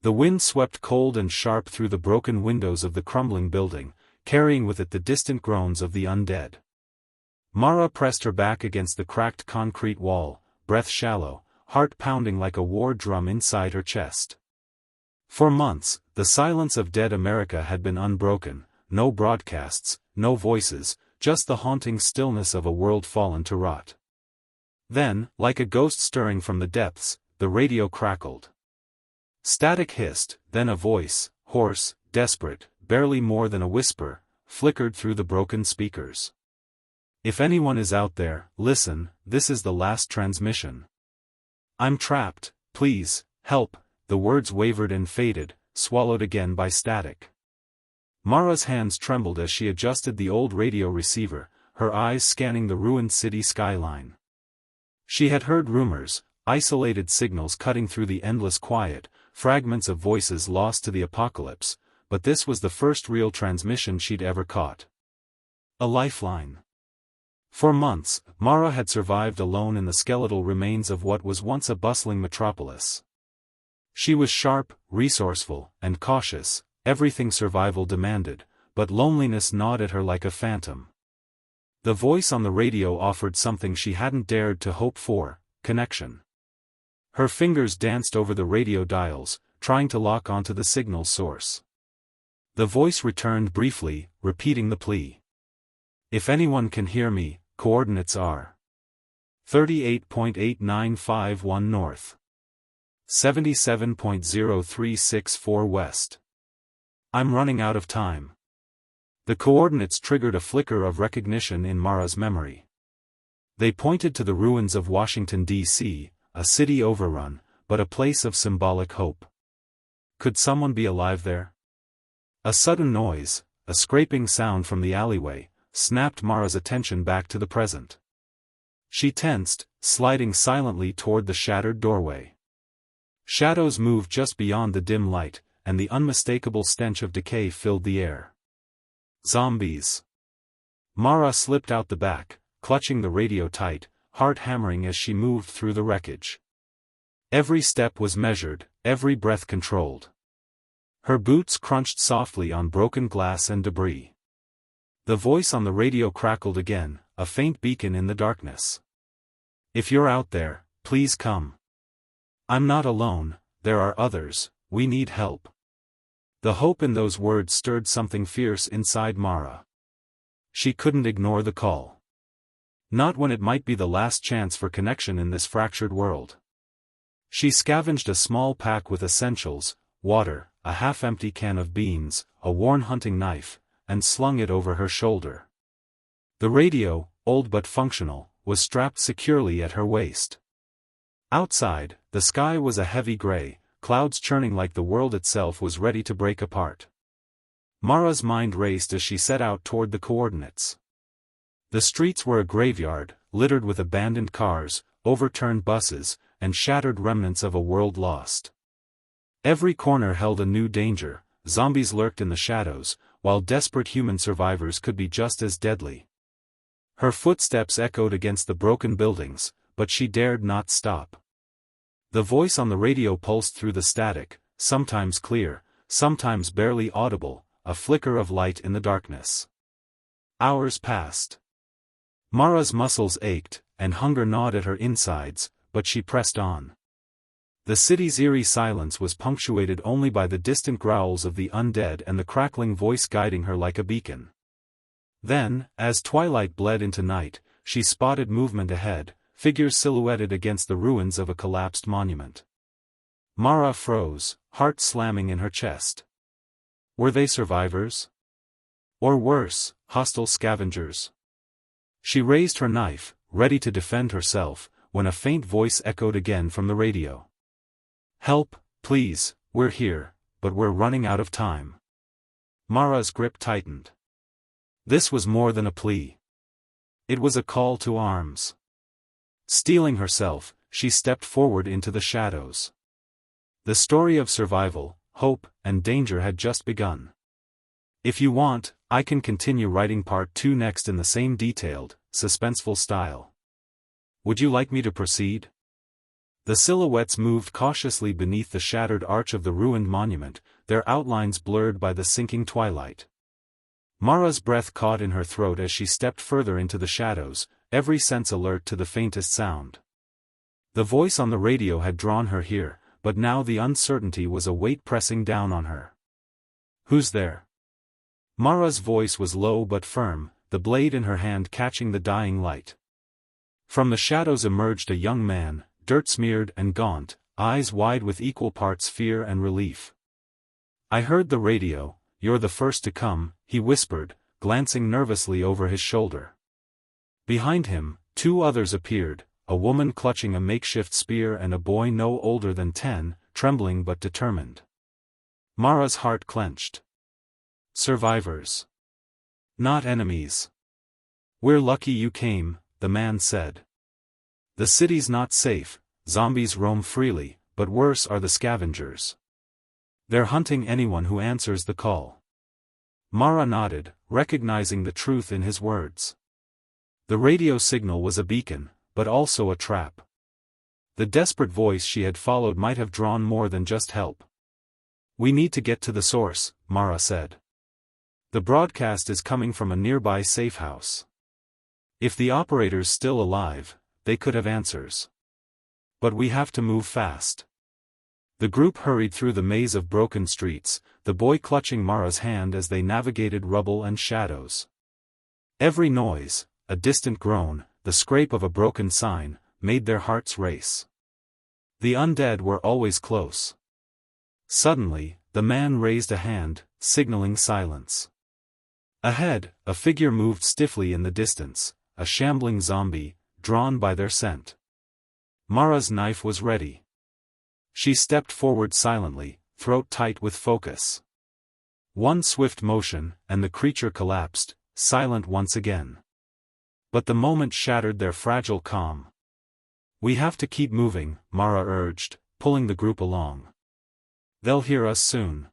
The wind swept cold and sharp through the broken windows of the crumbling building, carrying with it the distant groans of the undead. Mara pressed her back against the cracked concrete wall, breath shallow, heart pounding like a war drum inside her chest. For months, the silence of dead America had been unbroken, no broadcasts, no voices, just the haunting stillness of a world fallen to rot. Then, like a ghost stirring from the depths, the radio crackled. Static hissed, then a voice, hoarse, desperate, barely more than a whisper, flickered through the broken speakers. If anyone is out there, listen, this is the last transmission. I'm trapped, please, help. The words wavered and faded, swallowed again by static. Mara's hands trembled as she adjusted the old radio receiver, her eyes scanning the ruined city skyline. She had heard rumors, isolated signals cutting through the endless quiet, fragments of voices lost to the apocalypse, but this was the first real transmission she'd ever caught. A lifeline. For months, Mara had survived alone in the skeletal remains of what was once a bustling metropolis. She was sharp, resourceful, and cautious, everything survival demanded, but loneliness gnawed at her like a phantom. The voice on the radio offered something she hadn't dared to hope for: connection. Her fingers danced over the radio dials, trying to lock onto the signal source. The voice returned briefly, repeating the plea. If anyone can hear me, coordinates are 38.8951 north. 77.0364 west. I'm running out of time. The coordinates triggered a flicker of recognition in Mara's memory. They pointed to the ruins of Washington, D.C., a city overrun, but a place of symbolic hope. Could someone be alive there? A sudden noise, a scraping sound from the alleyway, snapped Mara's attention back to the present. She tensed, sliding silently toward the shattered doorway. Shadows moved just beyond the dim light, and the unmistakable stench of decay filled the air. Zombies. Mara slipped out the back, clutching the radio tight, heart hammering as she moved through the wreckage. Every step was measured, every breath controlled. Her boots crunched softly on broken glass and debris. The voice on the radio crackled again, a faint beacon in the darkness. If you're out there, please come. I'm not alone, there are others, we need help. The hope in those words stirred something fierce inside Mara. She couldn't ignore the call. Not when it might be the last chance for connection in this fractured world. She scavenged a small pack with essentials, water, a half-empty can of beans, a worn hunting knife, and slung it over her shoulder. The radio, old but functional, was strapped securely at her waist. Outside, the sky was a heavy gray, clouds churning like the world itself was ready to break apart. Mara's mind raced as she set out toward the coordinates. The streets were a graveyard, littered with abandoned cars, overturned buses, and shattered remnants of a world lost. Every corner held a new danger, zombies lurked in the shadows, while desperate human survivors could be just as deadly. Her footsteps echoed against the broken buildings, but she dared not stop. The voice on the radio pulsed through the static, sometimes clear, sometimes barely audible, a flicker of light in the darkness. Hours passed. Mara's muscles ached, and hunger gnawed at her insides, but she pressed on. The city's eerie silence was punctuated only by the distant growls of the undead and the crackling voice guiding her like a beacon. Then, as twilight bled into night, she spotted movement ahead, figures silhouetted against the ruins of a collapsed monument. Mara froze, heart slamming in her chest. Were they survivors? Or worse, hostile scavengers? She raised her knife, ready to defend herself, when a faint voice echoed again from the radio. Help, please, we're here, but we're running out of time. Mara's grip tightened. This was more than a plea. It was a call to arms. Steeling herself, she stepped forward into the shadows. The story of survival, hope, and danger had just begun. If you want, I can continue writing part 2 next in the same detailed, suspenseful style. Would you like me to proceed? The silhouettes moved cautiously beneath the shattered arch of the ruined monument, their outlines blurred by the sinking twilight. Mara's breath caught in her throat as she stepped further into the shadows, every sense alert to the faintest sound. The voice on the radio had drawn her here, but now the uncertainty was a weight pressing down on her. "Who's there?" Mara's voice was low but firm, the blade in her hand catching the dying light. From the shadows emerged a young man, dirt-smeared and gaunt, eyes wide with equal parts fear and relief. "I heard the radio, you're the first to come," he whispered, glancing nervously over his shoulder. Behind him, two others appeared, a woman clutching a makeshift spear and a boy no older than 10, trembling but determined. Mara's heart clenched. "Survivors. Not enemies." "We're lucky you came," the man said. "The city's not safe, zombies roam freely, but worse are the scavengers. They're hunting anyone who answers the call." Mara nodded, recognizing the truth in his words. The radio signal was a beacon, but also a trap. The desperate voice she had followed might have drawn more than just help. "We need to get to the source," Mara said. "The broadcast is coming from a nearby safe house. If the operator's still alive, they could have answers. But we have to move fast." The group hurried through the maze of broken streets, the boy clutching Mara's hand as they navigated rubble and shadows. Every noise, a distant groan, the scrape of a broken sign, made their hearts race. The undead were always close. Suddenly, the man raised a hand, signaling silence. Ahead, a figure moved stiffly in the distance, a shambling zombie, drawn by their scent. Mara's knife was ready. She stepped forward silently, throat tight with focus. One swift motion, and the creature collapsed, silent once again. But the moment shattered their fragile calm. "We have to keep moving," Mara urged, pulling the group along. "They'll hear us soon."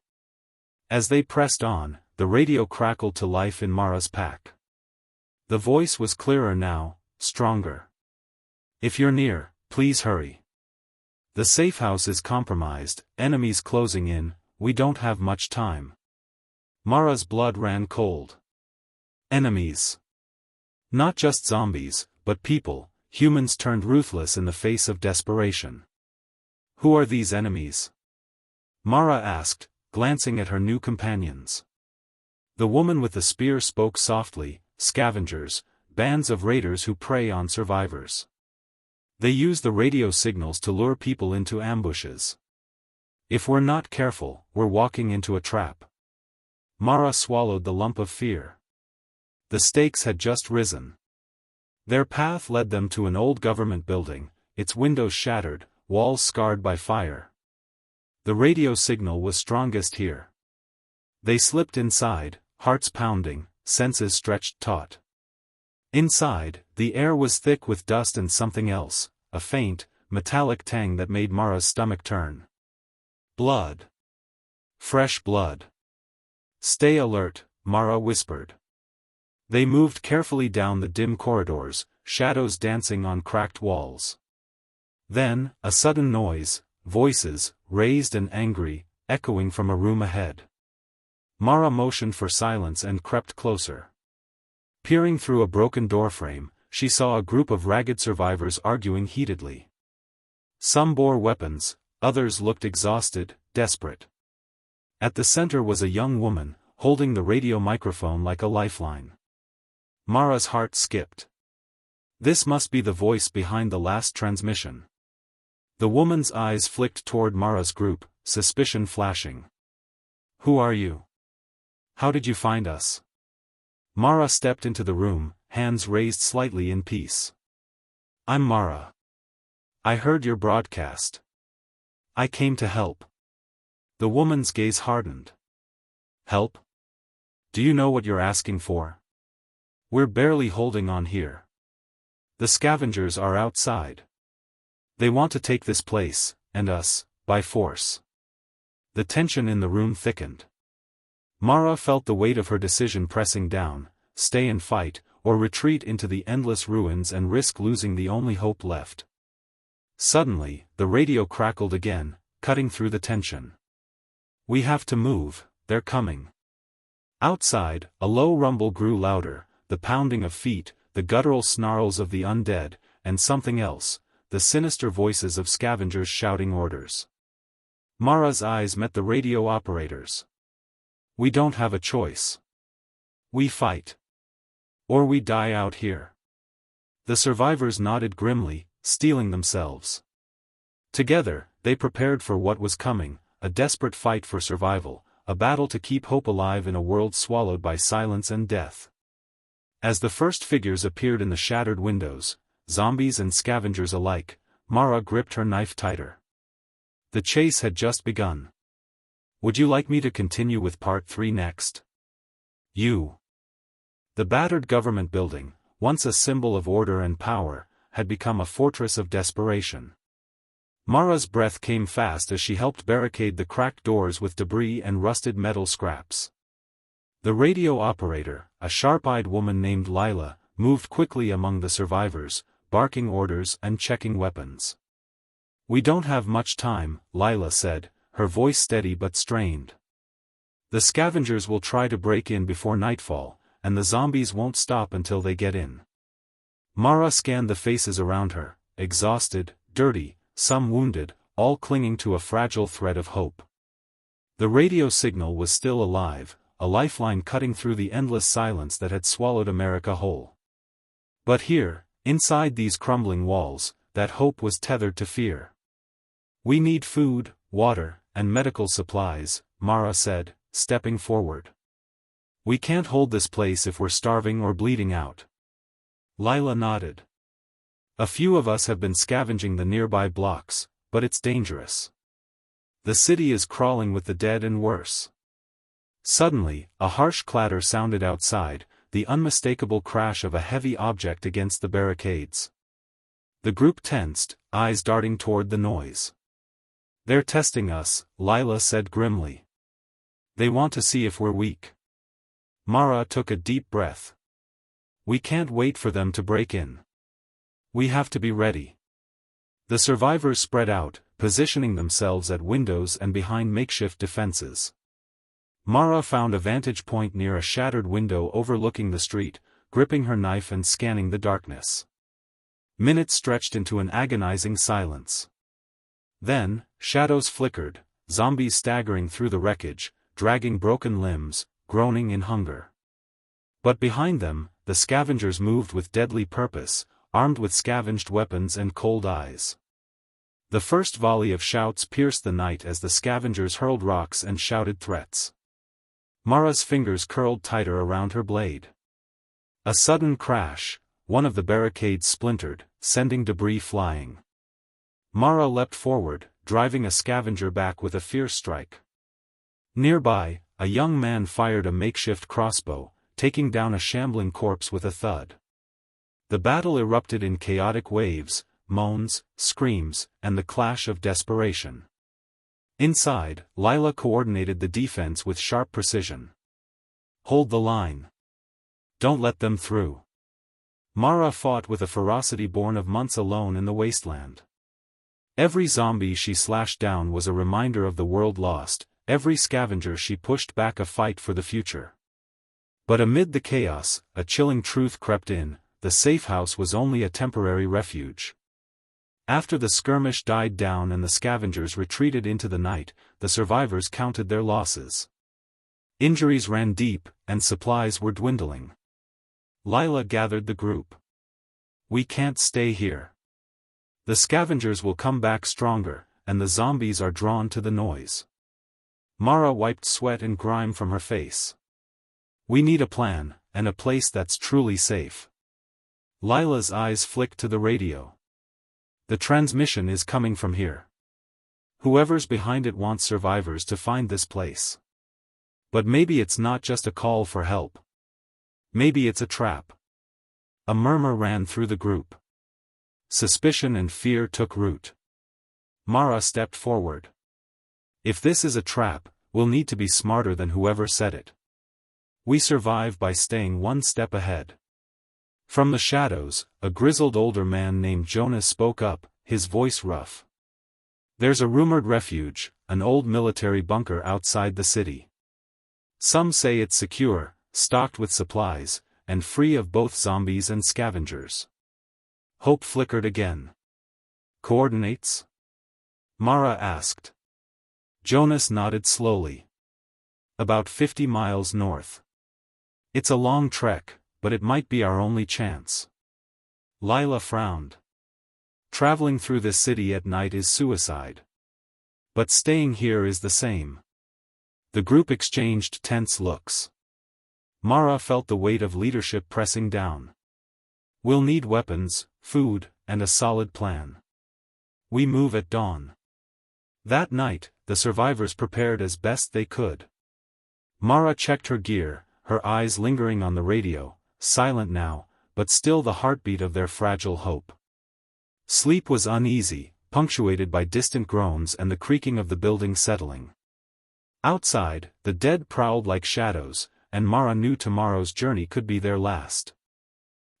As they pressed on, the radio crackled to life in Mara's pack. The voice was clearer now, stronger. "If you're near, please hurry. The safe house is compromised, enemies closing in, we don't have much time." Mara's blood ran cold. Enemies. Not just zombies, but people, humans turned ruthless in the face of desperation. "Who are these enemies?" Mara asked, glancing at her new companions. The woman with the spear spoke softly, "Scavengers, bands of raiders who prey on survivors. They use the radio signals to lure people into ambushes. If we're not careful, we're walking into a trap." Mara swallowed the lump of fear. The stakes had just risen. Their path led them to an old government building, its windows shattered, walls scarred by fire. The radio signal was strongest here. They slipped inside, hearts pounding, senses stretched taut. Inside, the air was thick with dust and something else, a faint, metallic tang that made Mara's stomach turn. Blood. Fresh blood. "Stay alert," Mara whispered. They moved carefully down the dim corridors, shadows dancing on cracked walls. Then, a sudden noise, voices, raised and angry, echoing from a room ahead. Mara motioned for silence and crept closer. Peering through a broken doorframe, she saw a group of ragged survivors arguing heatedly. Some bore weapons, others looked exhausted, desperate. At the center was a young woman, holding the radio microphone like a lifeline. Mara's heart skipped. This must be the voice behind the last transmission. The woman's eyes flicked toward Mara's group, suspicion flashing. "Who are you? How did you find us?" Mara stepped into the room, hands raised slightly in peace. "I'm Mara. I heard your broadcast. I came to help." The woman's gaze hardened. "Help? Do you know what you're asking for? We're barely holding on here. The scavengers are outside. They want to take this place, and us, by force." The tension in the room thickened. Mara felt the weight of her decision pressing down, stay and fight, or retreat into the endless ruins and risk losing the only hope left. Suddenly, the radio crackled again, cutting through the tension. "We have to move, they're coming." Outside, a low rumble grew louder, the pounding of feet, the guttural snarls of the undead, and something else, the sinister voices of scavengers shouting orders. Mara's eyes met the radio operator's. "We don't have a choice. We fight. Or we die out here." The survivors nodded grimly, steeling themselves. Together, they prepared for what was coming, a desperate fight for survival, a battle to keep hope alive in a world swallowed by silence and death. As the first figures appeared in the shattered windows, zombies and scavengers alike, Mara gripped her knife tighter. The chase had just begun. "Would you like me to continue with part 3 next?" The battered government building, once a symbol of order and power, had become a fortress of desperation. Mara's breath came fast as she helped barricade the cracked doors with debris and rusted metal scraps. The radio operator, a sharp-eyed woman named Lila, moved quickly among the survivors, barking orders and checking weapons. "We don't have much time," Lila said, her voice steady but strained. "The scavengers will try to break in before nightfall, and the zombies won't stop until they get in." Mara scanned the faces around her, exhausted, dirty, some wounded, all clinging to a fragile thread of hope. The radio signal was still alive, a lifeline cutting through the endless silence that had swallowed America whole. But here, inside these crumbling walls, that hope was tethered to fear. "We need food, water, and medical supplies," Mara said, stepping forward. "We can't hold this place if we're starving or bleeding out." Lila nodded. "A few of us have been scavenging the nearby blocks, but it's dangerous. The city is crawling with the dead and worse." Suddenly, a harsh clatter sounded outside, the unmistakable crash of a heavy object against the barricades. The group tensed, eyes darting toward the noise. "They're testing us," Lila said grimly. "They want to see if we're weak." Mara took a deep breath. "We can't wait for them to break in. We have to be ready." The survivors spread out, positioning themselves at windows and behind makeshift defenses. Mara found a vantage point near a shattered window overlooking the street, gripping her knife and scanning the darkness. Minutes stretched into an agonizing silence. Then, shadows flickered, zombies staggering through the wreckage, dragging broken limbs, groaning in hunger. But behind them, the scavengers moved with deadly purpose, armed with scavenged weapons and cold eyes. The first volley of shouts pierced the night as the scavengers hurled rocks and shouted threats. Mara's fingers curled tighter around her blade. A sudden crash, one of the barricades splintered, sending debris flying. Mara leapt forward, driving a scavenger back with a fierce strike. Nearby, a young man fired a makeshift crossbow, taking down a shambling corpse with a thud. The battle erupted in chaotic waves, moans, screams, and the clash of desperation. Inside, Lila coordinated the defense with sharp precision. "Hold the line. Don't let them through." Mara fought with a ferocity born of months alone in the wasteland. Every zombie she slashed down was a reminder of the world lost, every scavenger she pushed back a fight for the future. But amid the chaos, a chilling truth crept in: the safe house was only a temporary refuge. After the skirmish died down and the scavengers retreated into the night, the survivors counted their losses. Injuries ran deep, and supplies were dwindling. Lila gathered the group. "We can't stay here. The scavengers will come back stronger, and the zombies are drawn to the noise." Mara wiped sweat and grime from her face. "We need a plan, and a place that's truly safe." Lila's eyes flicked to the radio. "The transmission is coming from here. Whoever's behind it wants survivors to find this place. But maybe it's not just a call for help. Maybe it's a trap." A murmur ran through the group. Suspicion and fear took root. Mara stepped forward. "If this is a trap, we'll need to be smarter than whoever said it. We survive by staying one step ahead." From the shadows, a grizzled older man named Jonas spoke up, his voice rough. "There's a rumored refuge, an old military bunker outside the city. Some say it's secure, stocked with supplies, and free of both zombies and scavengers." Hope flickered again. "Coordinates?" Mara asked. Jonas nodded slowly. "About 50 miles north. It's a long trek, but it might be our only chance." Lila frowned. "Traveling through this city at night is suicide. But staying here is the same." The group exchanged tense looks. Mara felt the weight of leadership pressing down. "We'll need weapons, food, and a solid plan. We move at dawn." That night, the survivors prepared as best they could. Mara checked her gear, her eyes lingering on the radio, silent now, but still the heartbeat of their fragile hope. Sleep was uneasy, punctuated by distant groans and the creaking of the building settling. Outside, the dead prowled like shadows, and Mara knew tomorrow's journey could be their last.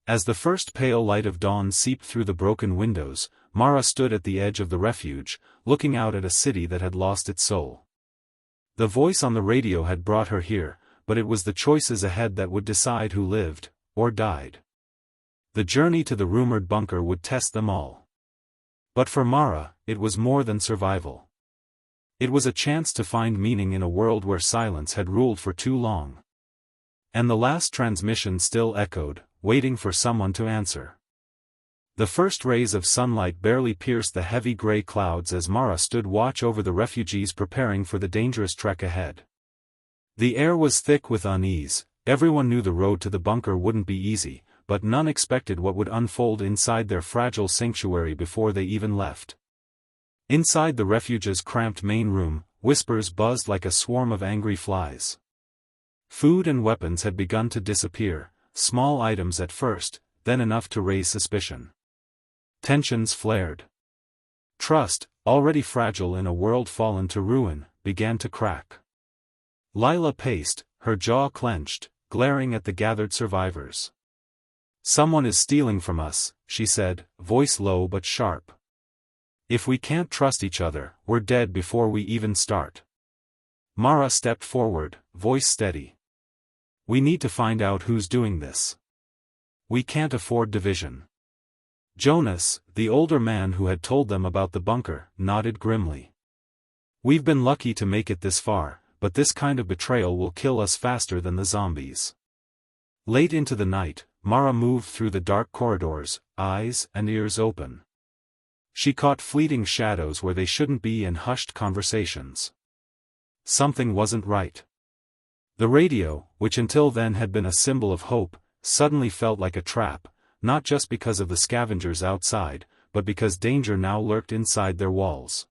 As the first pale light of dawn seeped through the broken windows, Mara stood at the edge of the refuge, looking out at a city that had lost its soul. The voice on the radio had brought her here, but it was the choices ahead that would decide who lived, or died. The journey to the rumored bunker would test them all. But for Mara, it was more than survival. It was a chance to find meaning in a world where silence had ruled for too long. And the last transmission still echoed, waiting for someone to answer. The first rays of sunlight barely pierced the heavy gray clouds as Mara stood watch over the refugees preparing for the dangerous trek ahead. The air was thick with unease. Everyone knew the road to the bunker wouldn't be easy, but none expected what would unfold inside their fragile sanctuary before they even left. Inside the refuge's cramped main room, whispers buzzed like a swarm of angry flies. Food and weapons had begun to disappear, small items at first, then enough to raise suspicion. Tensions flared. Trust, already fragile in a world fallen to ruin, began to crack. Lila paced, her jaw clenched, glaring at the gathered survivors. "Someone is stealing from us," she said, voice low but sharp. "If we can't trust each other, we're dead before we even start." Mara stepped forward, voice steady. "We need to find out who's doing this. We can't afford division." Jonas, the older man who had told them about the bunker, nodded grimly. "We've been lucky to make it this far, but this kind of betrayal will kill us faster than the zombies." Late into the night, Mara moved through the dark corridors, eyes and ears open. She caught fleeting shadows where they shouldn't be and hushed conversations. Something wasn't right. The radio, which until then had been a symbol of hope, suddenly felt like a trap, not just because of the scavengers outside, but because danger now lurked inside their walls.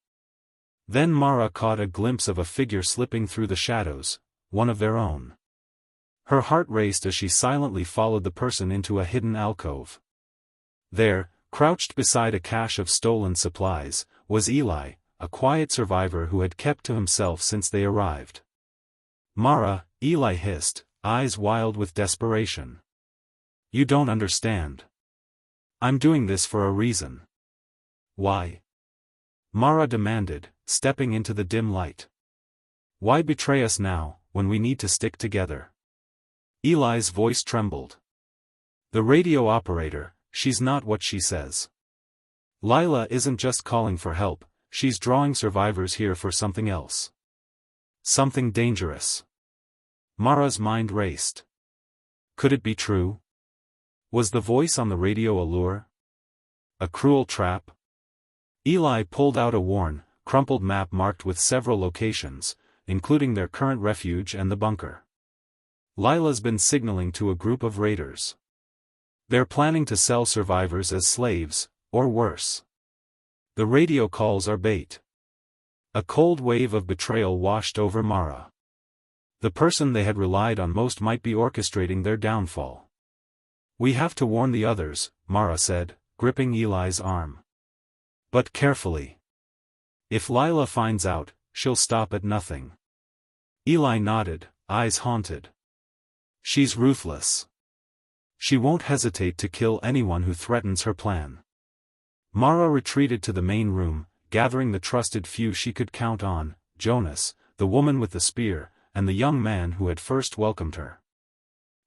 Then Mara caught a glimpse of a figure slipping through the shadows, one of their own. Her heart raced as she silently followed the person into a hidden alcove. There, crouched beside a cache of stolen supplies, was Eli, a quiet survivor who had kept to himself since they arrived. "Mara," Eli hissed, eyes wild with desperation. "You don't understand. I'm doing this for a reason." "Why?" Mara demanded, stepping into the dim light. "Why betray us now, when we need to stick together?" Eli's voice trembled. "The radio operator, she's not what she says. Lila isn't just calling for help, she's drawing survivors here for something else. Something dangerous." Mara's mind raced. Could it be true? Was the voice on the radio a lure? A cruel trap? Eli pulled out a worn, crumpled map marked with several locations, including their current refuge and the bunker. "Lila's been signaling to a group of raiders. They're planning to sell survivors as slaves, or worse. The radio calls are bait." A cold wave of betrayal washed over Mara. The person they had relied on most might be orchestrating their downfall. "We have to warn the others," Mara said, gripping Eli's arm. "But carefully. If Lila finds out, she'll stop at nothing." Eli nodded, eyes haunted. "She's ruthless. She won't hesitate to kill anyone who threatens her plan." Mara retreated to the main room, gathering the trusted few she could count on, Jonas, the woman with the spear, and the young man who had first welcomed her.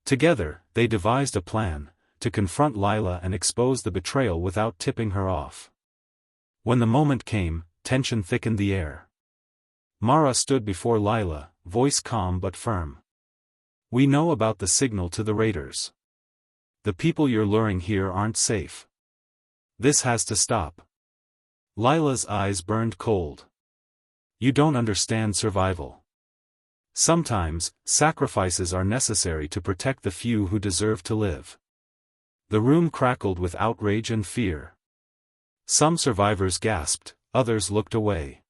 Together, they devised a plan, to confront Lila and expose the betrayal without tipping her off. When the moment came, tension thickened the air. Mara stood before Lila, voice calm but firm. "We know about the signal to the raiders. The people you're luring here aren't safe. This has to stop." Lila's eyes burned cold. "You don't understand survival. Sometimes, sacrifices are necessary to protect the few who deserve to live." The room crackled with outrage and fear. Some survivors gasped, others looked away.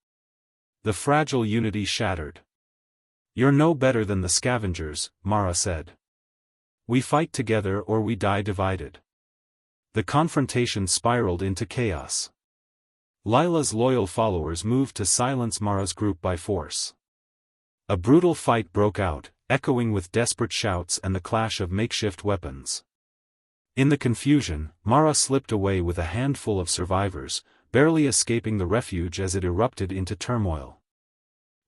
The fragile unity shattered. "You're no better than the scavengers," Mara said. "We fight together or we die divided." The confrontation spiraled into chaos. Lila's loyal followers moved to silence Mara's group by force. A brutal fight broke out, echoing with desperate shouts and the clash of makeshift weapons. In the confusion, Mara slipped away with a handful of survivors, barely escaping the refuge as it erupted into turmoil.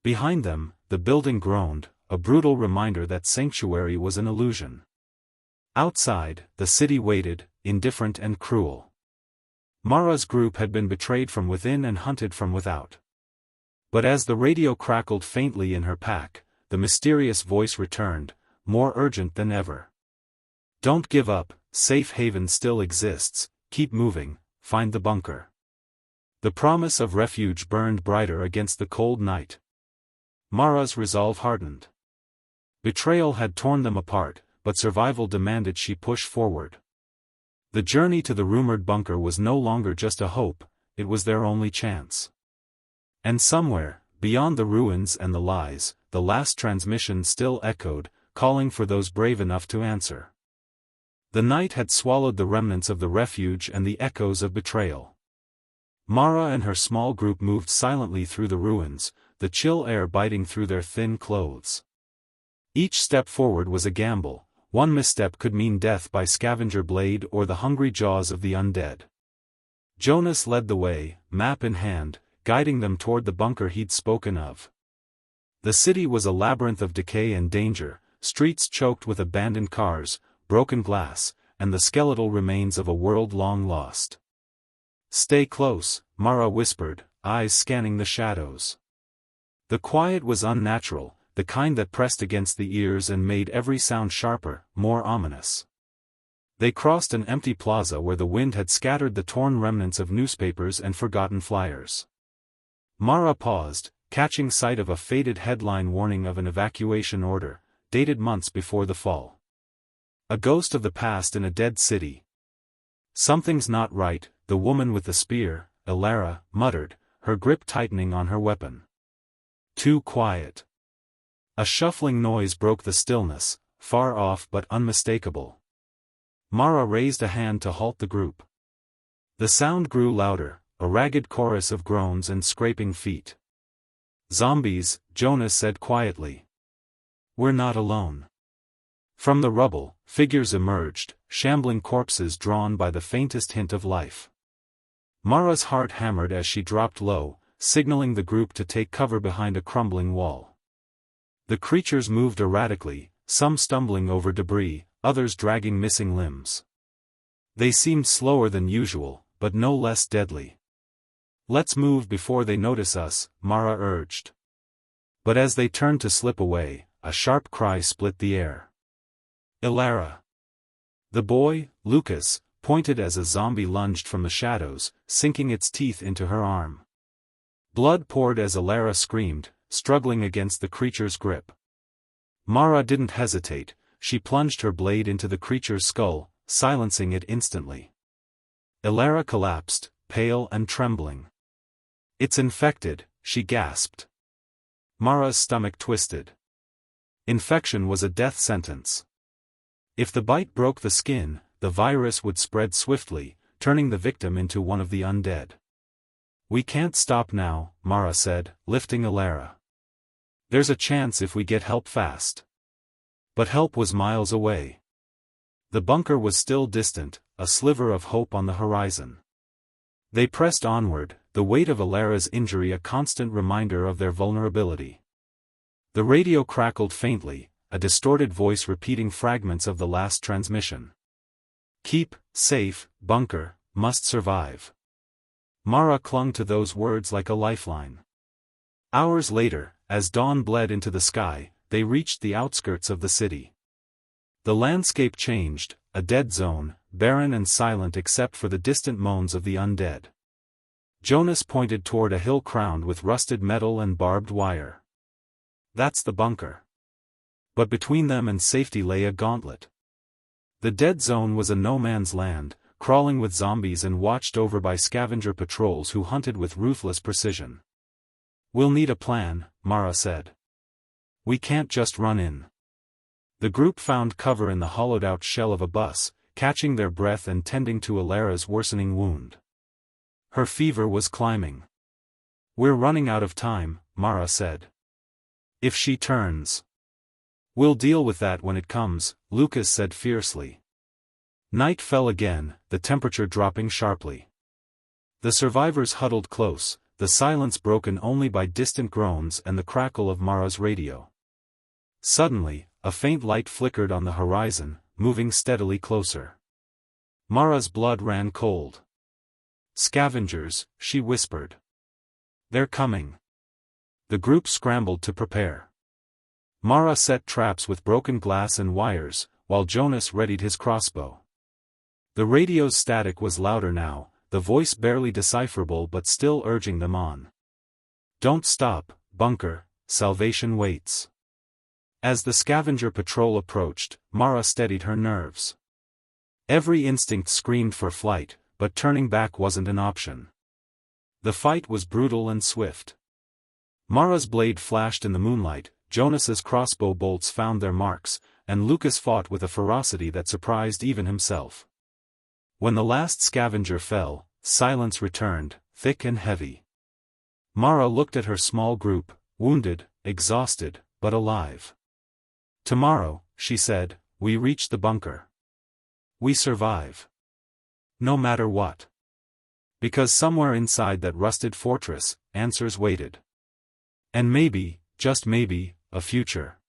Behind them, the building groaned, a brutal reminder that sanctuary was an illusion. Outside, the city waited, indifferent and cruel. Mara's group had been betrayed from within and hunted from without. But as the radio crackled faintly in her pack, the mysterious voice returned, more urgent than ever. "Don't give up, safe haven still exists, keep moving, find the bunker." The promise of refuge burned brighter against the cold night. Mara's resolve hardened. Betrayal had torn them apart, but survival demanded she push forward. The journey to the rumored bunker was no longer just a hope, it was their only chance. And somewhere, beyond the ruins and the lies, the last transmission still echoed, calling for those brave enough to answer. The night had swallowed the remnants of the refuge and the echoes of betrayal. Mara and her small group moved silently through the ruins, the chill air biting through their thin clothes. Each step forward was a gamble. One misstep could mean death by scavenger blade or the hungry jaws of the undead. Jonas led the way, map in hand, guiding them toward the bunker he'd spoken of. The city was a labyrinth of decay and danger, streets choked with abandoned cars, broken glass, and the skeletal remains of a world long lost. "Stay close," Mara whispered, eyes scanning the shadows. The quiet was unnatural, the kind that pressed against the ears and made every sound sharper, more ominous. They crossed an empty plaza where the wind had scattered the torn remnants of newspapers and forgotten flyers. Mara paused, catching sight of a faded headline warning of an evacuation order, dated months before the fall. A ghost of the past in a dead city. "Something's not right," the woman with the spear, Ilara, muttered, her grip tightening on her weapon. "Too quiet." A shuffling noise broke the stillness, far off but unmistakable. Mara raised a hand to halt the group. The sound grew louder, a ragged chorus of groans and scraping feet. "Zombies," Jonas said quietly. "We're not alone." From the rubble, figures emerged, shambling corpses drawn by the faintest hint of life. Mara's heart hammered as she dropped low, signaling the group to take cover behind a crumbling wall. The creatures moved erratically, some stumbling over debris, others dragging missing limbs. They seemed slower than usual, but no less deadly. "Let's move before they notice us," Mara urged. But as they turned to slip away, a sharp cry split the air. "Ilara!" The boy, Lucas, pointed as a zombie lunged from the shadows, sinking its teeth into her arm. Blood poured as Ilara screamed, struggling against the creature's grip. Mara didn't hesitate, she plunged her blade into the creature's skull, silencing it instantly. Ilara collapsed, pale and trembling. "It's infected," she gasped. Mara's stomach twisted. Infection was a death sentence. If the bite broke the skin, the virus would spread swiftly, turning the victim into one of the undead. "We can't stop now," Mara said, lifting Ilara. "There's a chance if we get help fast." But help was miles away. The bunker was still distant, a sliver of hope on the horizon. They pressed onward, the weight of Alara's injury a constant reminder of their vulnerability. The radio crackled faintly, a distorted voice repeating fragments of the last transmission. "Keep safe, bunker, must survive." Mara clung to those words like a lifeline. Hours later, as dawn bled into the sky, they reached the outskirts of the city. The landscape changed, a dead zone, barren and silent except for the distant moans of the undead. Jonas pointed toward a hill crowned with rusted metal and barbed wire. "That's the bunker." But between them and safety lay a gauntlet. The dead zone was a no-man's land, crawling with zombies and watched over by scavenger patrols who hunted with ruthless precision. "We'll need a plan," Mara said. "We can't just run in." The group found cover in the hollowed-out shell of a bus, catching their breath and tending to Alara's worsening wound. Her fever was climbing. "We're running out of time," Mara said. "If she turns." "We'll deal with that when it comes," Lucas said fiercely. Night fell again, the temperature dropping sharply. The survivors huddled close, the silence broken only by distant groans and the crackle of Mara's radio. Suddenly, a faint light flickered on the horizon, moving steadily closer. Mara's blood ran cold. "Scavengers," she whispered. "They're coming." The group scrambled to prepare. Mara set traps with broken glass and wires, while Jonas readied his crossbow. The radio's static was louder now, the voice barely decipherable but still urging them on. "Don't stop, bunker, salvation waits." As the scavenger patrol approached, Mara steadied her nerves. Every instinct screamed for flight, but turning back wasn't an option. The fight was brutal and swift. Mara's blade flashed in the moonlight, Jonas's crossbow bolts found their marks, and Lucas fought with a ferocity that surprised even himself. When the last scavenger fell, silence returned, thick and heavy. Mara looked at her small group, wounded, exhausted, but alive. "Tomorrow," she said, "we reach the bunker. We survive. No matter what. Because somewhere inside that rusted fortress, answers waited. And maybe, just maybe, a future."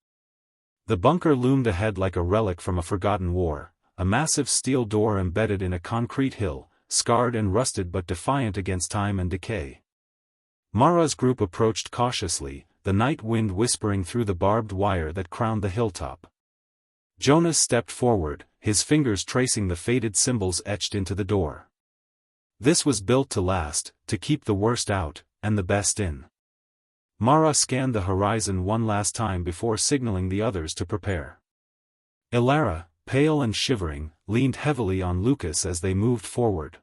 The bunker loomed ahead like a relic from a forgotten war, a massive steel door embedded in a concrete hill, scarred and rusted but defiant against time and decay. Mara's group approached cautiously, the night wind whispering through the barbed wire that crowned the hilltop. Jonas stepped forward, his fingers tracing the faded symbols etched into the door. This was built to last, to keep the worst out, and the best in. Mara scanned the horizon one last time before signaling the others to prepare. Alara, pale and shivering, leaned heavily on Lucas as they moved forward.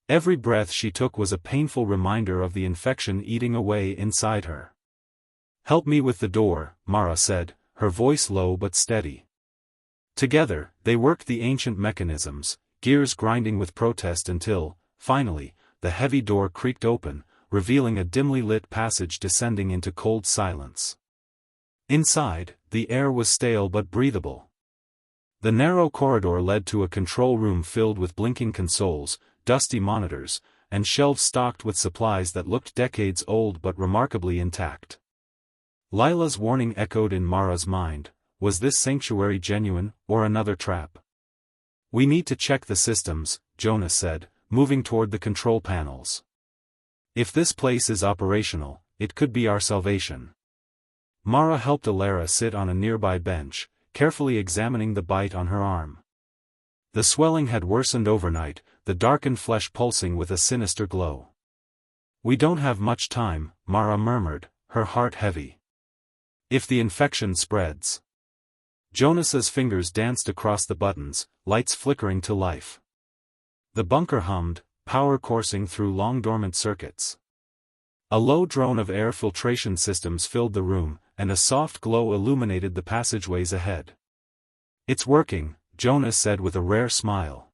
Every breath she took was a painful reminder of the infection eating away inside her. "Help me with the door," Mara said, her voice low but steady. Together, they worked the ancient mechanisms, gears grinding with protest until, finally, the heavy door creaked open, revealing a dimly lit passage descending into cold silence. Inside, the air was stale but breathable. The narrow corridor led to a control room filled with blinking consoles, dusty monitors, and shelves stocked with supplies that looked decades old but remarkably intact. Lila's warning echoed in Mara's mind. Was this sanctuary genuine, or another trap? "We need to check the systems," Jonas said, moving toward the control panels. "If this place is operational, it could be our salvation." Mara helped Alara sit on a nearby bench, carefully examining the bite on her arm. The swelling had worsened overnight, the darkened flesh pulsing with a sinister glow. "We don't have much time," Mara murmured, her heart heavy. "If the infection spreads." Jonas's fingers danced across the buttons, lights flickering to life. The bunker hummed, power coursing through long-dormant circuits. A low drone of air filtration systems filled the room, and a soft glow illuminated the passageways ahead. "It's working," Jonas said with a rare smile.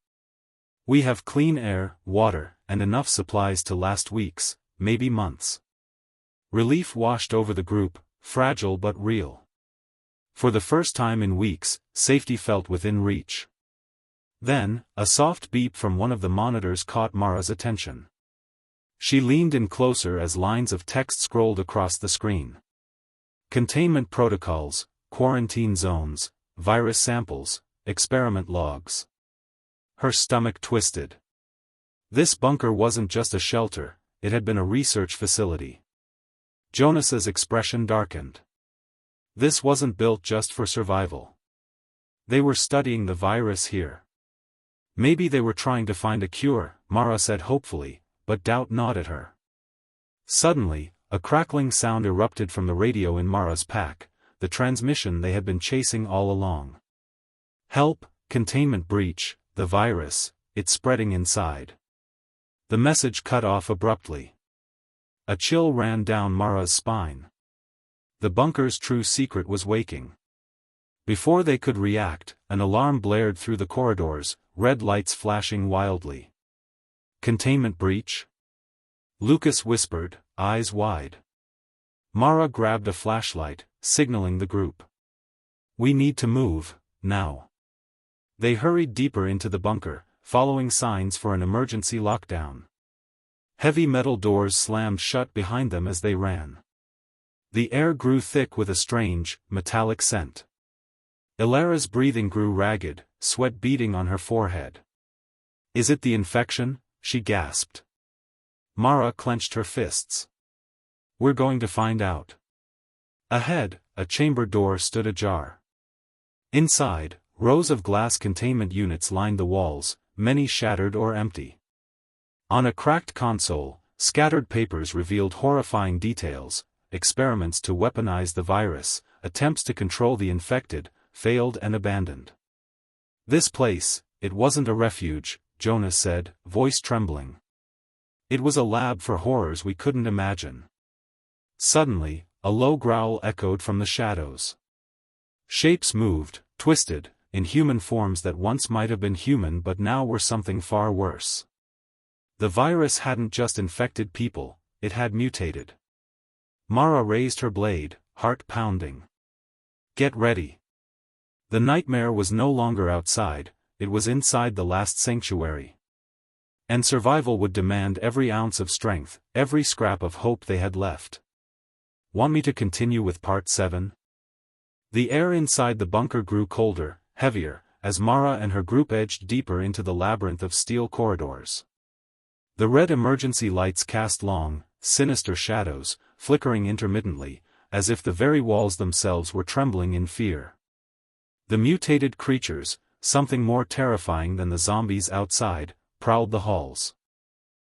"We have clean air, water, and enough supplies to last weeks, maybe months." Relief washed over the group, fragile but real. For the first time in weeks, safety felt within reach. Then, a soft beep from one of the monitors caught Mara's attention. She leaned in closer as lines of text scrolled across the screen. Containment protocols, quarantine zones, virus samples, experiment logs. Her stomach twisted. This bunker wasn't just a shelter, it had been a research facility. Jonas's expression darkened. This wasn't built just for survival. They were studying the virus here. Maybe they were trying to find a cure, Mara said hopefully, but doubt gnawed at her. Suddenly, a crackling sound erupted from the radio in Mara's pack, the transmission they had been chasing all along. Help, containment breach, the virus, it's spreading inside. The message cut off abruptly. A chill ran down Mara's spine. The bunker's true secret was waking. Before they could react, an alarm blared through the corridors, red lights flashing wildly. Containment breach? Lucas whispered, eyes wide. Mara grabbed a flashlight, signaling the group. We need to move, now. They hurried deeper into the bunker, following signs for an emergency lockdown. Heavy metal doors slammed shut behind them as they ran. The air grew thick with a strange, metallic scent. Ilara's breathing grew ragged, sweat beading on her forehead. Is it the infection? She gasped. Mara clenched her fists. We're going to find out. Ahead, a chamber door stood ajar. Inside, rows of glass containment units lined the walls, many shattered or empty. On a cracked console, scattered papers revealed horrifying details, experiments to weaponize the virus, attempts to control the infected, failed and abandoned. This place, it wasn't a refuge, Jonas said, voice trembling. It was a lab for horrors we couldn't imagine. Suddenly, a low growl echoed from the shadows. Shapes moved, twisted, in human forms that once might have been human but now were something far worse. The virus hadn't just infected people, it had mutated. Mara raised her blade, heart pounding. Get ready. The nightmare was no longer outside, it was inside the last sanctuary. And survival would demand every ounce of strength, every scrap of hope they had left. Want me to continue with part 7? The air inside the bunker grew colder, heavier, as Mara and her group edged deeper into the labyrinth of steel corridors. The red emergency lights cast long, sinister shadows, flickering intermittently, as if the very walls themselves were trembling in fear. The mutated creatures, something more terrifying than the zombies outside, prowled the halls.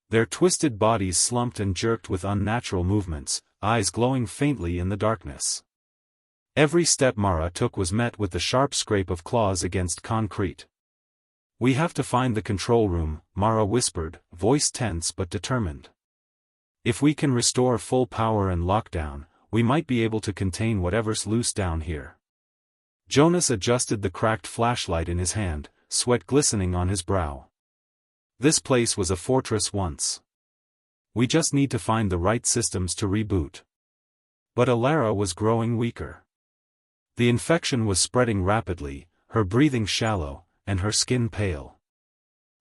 Their twisted bodies slumped and jerked with unnatural movements, eyes glowing faintly in the darkness. Every step Mara took was met with the sharp scrape of claws against concrete. We have to find the control room, Mara whispered, voice tense but determined. If we can restore full power and lockdown, we might be able to contain whatever's loose down here. Jonas adjusted the cracked flashlight in his hand, sweat glistening on his brow. This place was a fortress once. We just need to find the right systems to reboot. But Ilara was growing weaker. The infection was spreading rapidly, her breathing shallow, and her skin pale.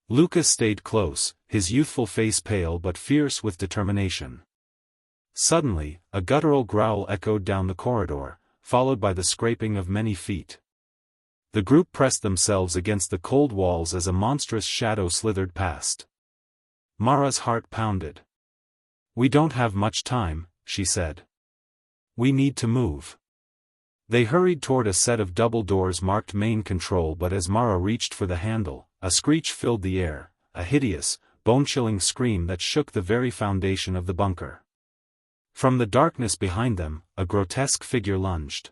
Lucas stayed close, his youthful face pale but fierce with determination. Suddenly, a guttural growl echoed down the corridor, followed by the scraping of many feet. The group pressed themselves against the cold walls as a monstrous shadow slithered past. Mara's heart pounded. We don't have much time, she said. We need to move. They hurried toward a set of double doors marked main control, but as Mara reached for the handle, a screech filled the air, a hideous, bone-chilling scream that shook the very foundation of the bunker. From the darkness behind them, a grotesque figure lunged.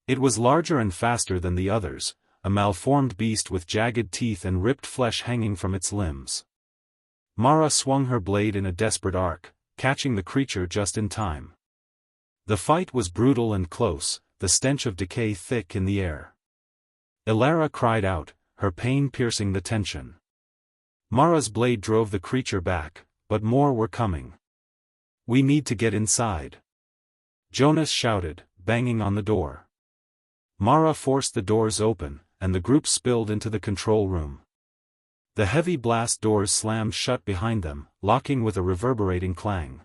It was larger and faster than the others, a malformed beast with jagged teeth and ripped flesh hanging from its limbs. Mara swung her blade in a desperate arc, catching the creature just in time. The fight was brutal and close, the stench of decay thick in the air. Ilara cried out, her pain piercing the tension. Mara's blade drove the creature back, but more were coming. We need to get inside. Jonas shouted, banging on the door. Mara forced the doors open, and the group spilled into the control room. The heavy blast doors slammed shut behind them, locking with a reverberating clang.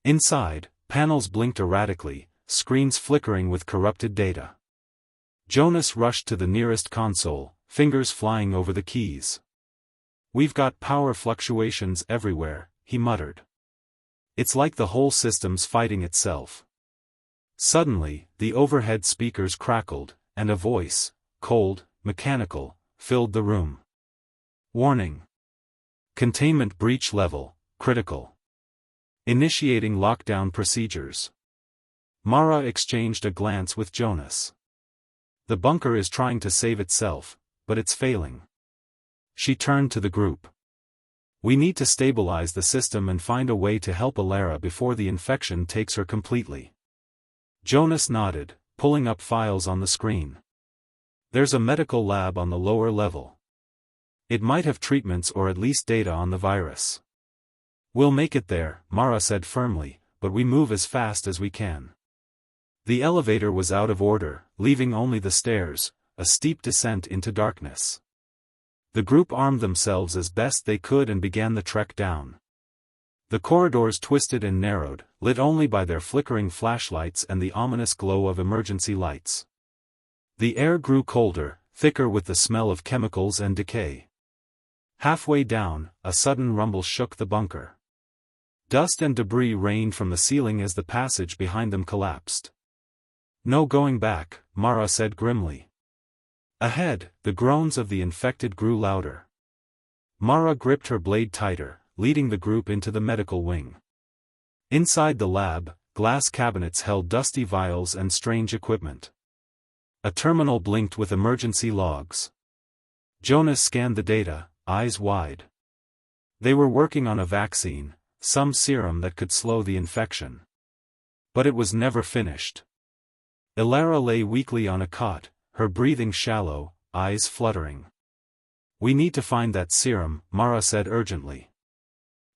Inside, panels blinked erratically, screens flickering with corrupted data. Jonas rushed to the nearest console, fingers flying over the keys. "We've got power fluctuations everywhere," he muttered. "It's like the whole system's fighting itself." Suddenly, the overhead speakers crackled, and a voice, cold, mechanical, filled the room. "Warning. Containment breach level, critical. Initiating lockdown procedures." Mara exchanged a glance with Jonas. "The bunker is trying to save itself, but it's failing." She turned to the group. "We need to stabilize the system and find a way to help Alara before the infection takes her completely." Jonas nodded, pulling up files on the screen. "There's a medical lab on the lower level. It might have treatments or at least data on the virus." "We'll make it there," Mara said firmly, "but we move as fast as we can." The elevator was out of order, leaving only the stairs, a steep descent into darkness. The group armed themselves as best they could and began the trek down. The corridors twisted and narrowed, lit only by their flickering flashlights and the ominous glow of emergency lights. The air grew colder, thicker with the smell of chemicals and decay. Halfway down, a sudden rumble shook the bunker. Dust and debris rained from the ceiling as the passage behind them collapsed. "No going back," Mara said grimly. Ahead, the groans of the infected grew louder. Mara gripped her blade tighter, leading the group into the medical wing. Inside the lab, glass cabinets held dusty vials and strange equipment. A terminal blinked with emergency logs. Jonas scanned the data, eyes wide. They were working on a vaccine, some serum that could slow the infection. But it was never finished. Alara lay weakly on a cot, her breathing shallow, eyes fluttering. "We need to find that serum," Mara said urgently.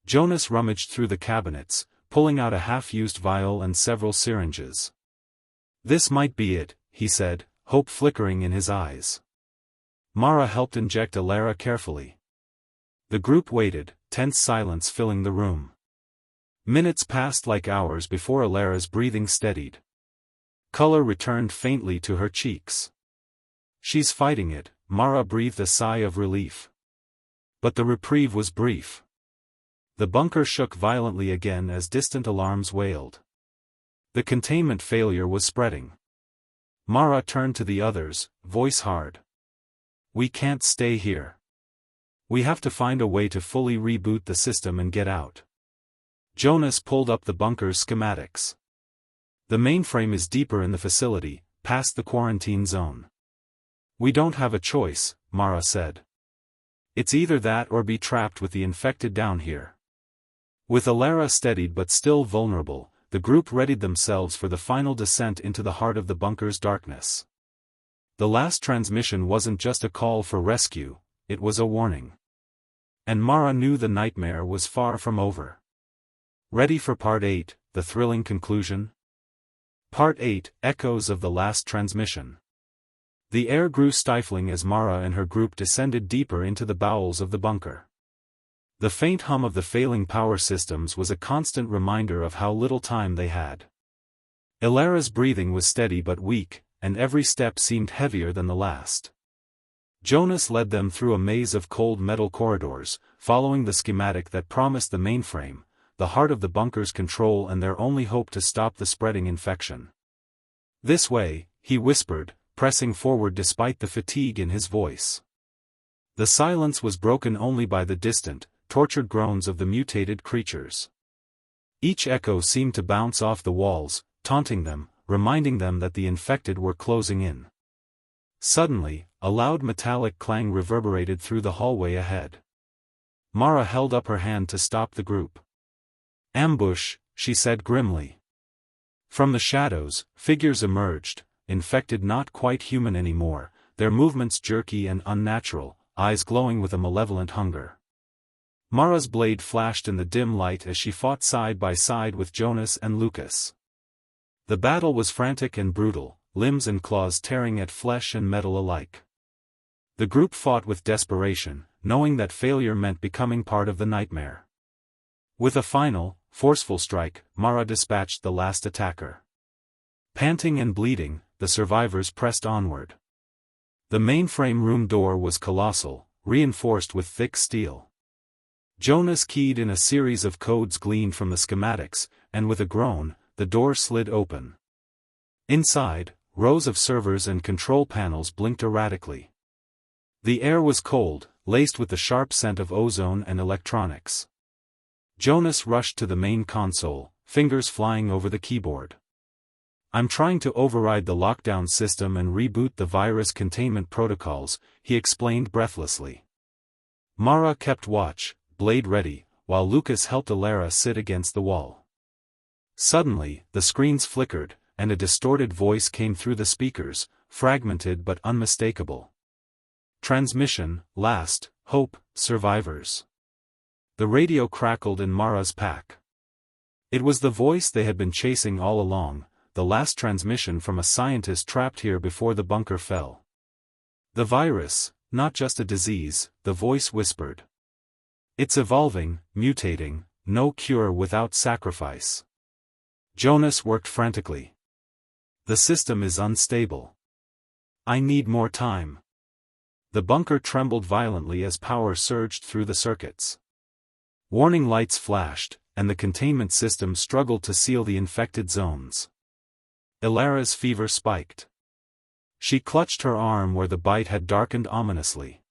Jonas rummaged through the cabinets, pulling out a half-used vial and several syringes. "This might be it," he said, hope flickering in his eyes. Mara helped inject Alara carefully. The group waited, tense silence filling the room. Minutes passed like hours before Alara's breathing steadied. Color returned faintly to her cheeks. "She's fighting it," Mara breathed a sigh of relief. But the reprieve was brief. The bunker shook violently again as distant alarms wailed. The containment failure was spreading. Mara turned to the others, voice hard. "We can't stay here. We have to find a way to fully reboot the system and get out." Jonas pulled up the bunker's schematics. "The mainframe is deeper in the facility, past the quarantine zone." "We don't have a choice," Mara said. "It's either that or be trapped with the infected down here." With Alara steadied but still vulnerable, the group readied themselves for the final descent into the heart of the bunker's darkness. The last transmission wasn't just a call for rescue, it was a warning. And Mara knew the nightmare was far from over. Ready for Part 8, the thrilling conclusion? Part 8, Echoes of the Last Transmission. The air grew stifling as Mara and her group descended deeper into the bowels of the bunker. The faint hum of the failing power systems was a constant reminder of how little time they had. Alara's breathing was steady but weak, and every step seemed heavier than the last. Jonas led them through a maze of cold metal corridors, following the schematic that promised the mainframe, the heart of the bunker's control and their only hope to stop the spreading infection. "This way," he whispered, pressing forward despite the fatigue in his voice. The silence was broken only by the distant, tortured groans of the mutated creatures. Each echo seemed to bounce off the walls, taunting them, reminding them that the infected were closing in. Suddenly, a loud metallic clang reverberated through the hallway ahead. Mara held up her hand to stop the group. "Ambush," she said grimly. From the shadows, figures emerged, infected, not quite human anymore, their movements jerky and unnatural, eyes glowing with a malevolent hunger. Mara's blade flashed in the dim light as she fought side by side with Jonas and Lucas. The battle was frantic and brutal, limbs and claws tearing at flesh and metal alike. The group fought with desperation, knowing that failure meant becoming part of the nightmare. With a final, forceful strike, Mara dispatched the last attacker. Panting and bleeding, the survivors pressed onward. The mainframe room door was colossal, reinforced with thick steel. Jonas keyed in a series of codes gleaned from the schematics, and with a groan, the door slid open. Inside, rows of servers and control panels blinked erratically. The air was cold, laced with the sharp scent of ozone and electronics. Jonas rushed to the main console, fingers flying over the keyboard. "I'm trying to override the lockdown system and reboot the virus containment protocols," he explained breathlessly. Mara kept watch, blade ready, while Lucas helped Alara sit against the wall. Suddenly, the screens flickered, and a distorted voice came through the speakers, fragmented but unmistakable. "Transmission, last, hope, survivors." The radio crackled in Mara's pack. It was the voice they had been chasing all along, the last transmission from a scientist trapped here before the bunker fell. "The virus, not just a disease," the voice whispered. "It's evolving, mutating, no cure without sacrifice." Jonas worked frantically. "The system is unstable. I need more time." The bunker trembled violently as power surged through the circuits. Warning lights flashed, and the containment system struggled to seal the infected zones. Alara's fever spiked. She clutched her arm where the bite had darkened ominously.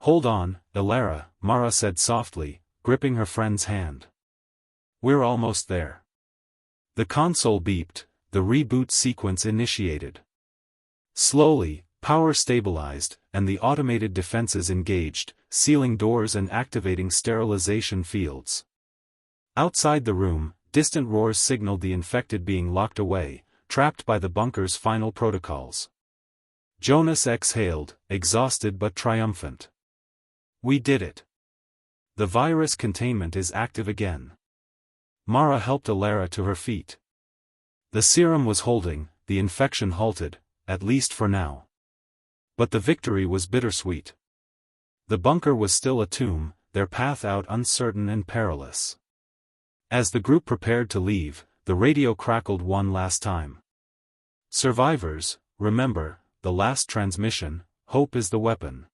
"Hold on, Alara," Mara said softly, gripping her friend's hand. "We're almost there." The console beeped, the reboot sequence initiated. Slowly, power stabilized, and the automated defenses engaged, sealing doors and activating sterilization fields. Outside the room, distant roars signaled the infected being locked away, trapped by the bunker's final protocols. Jonas exhaled, exhausted but triumphant. "We did it. The virus containment is active again." Mara helped Alara to her feet. The serum was holding, the infection halted, at least for now. But the victory was bittersweet. The bunker was still a tomb, their path out uncertain and perilous. As the group prepared to leave, the radio crackled one last time. "Survivors, remember, the last transmission, hope is the weapon."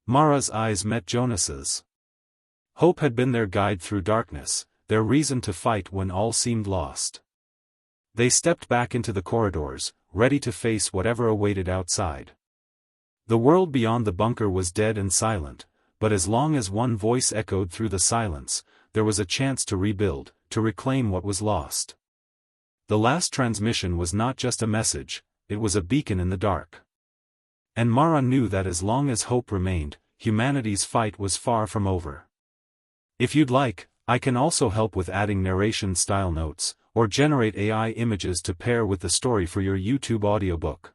Mara's eyes met Jonas's. Hope had been their guide through darkness, their reason to fight when all seemed lost. They stepped back into the corridors, ready to face whatever awaited outside. The world beyond the bunker was dead and silent, but as long as one voice echoed through the silence, there was a chance to rebuild, to reclaim what was lost. The last transmission was not just a message, it was a beacon in the dark. And Mara knew that as long as hope remained, humanity's fight was far from over. If you'd like, I can also help with adding narration style notes, or generate AI images to pair with the story for your YouTube audiobook.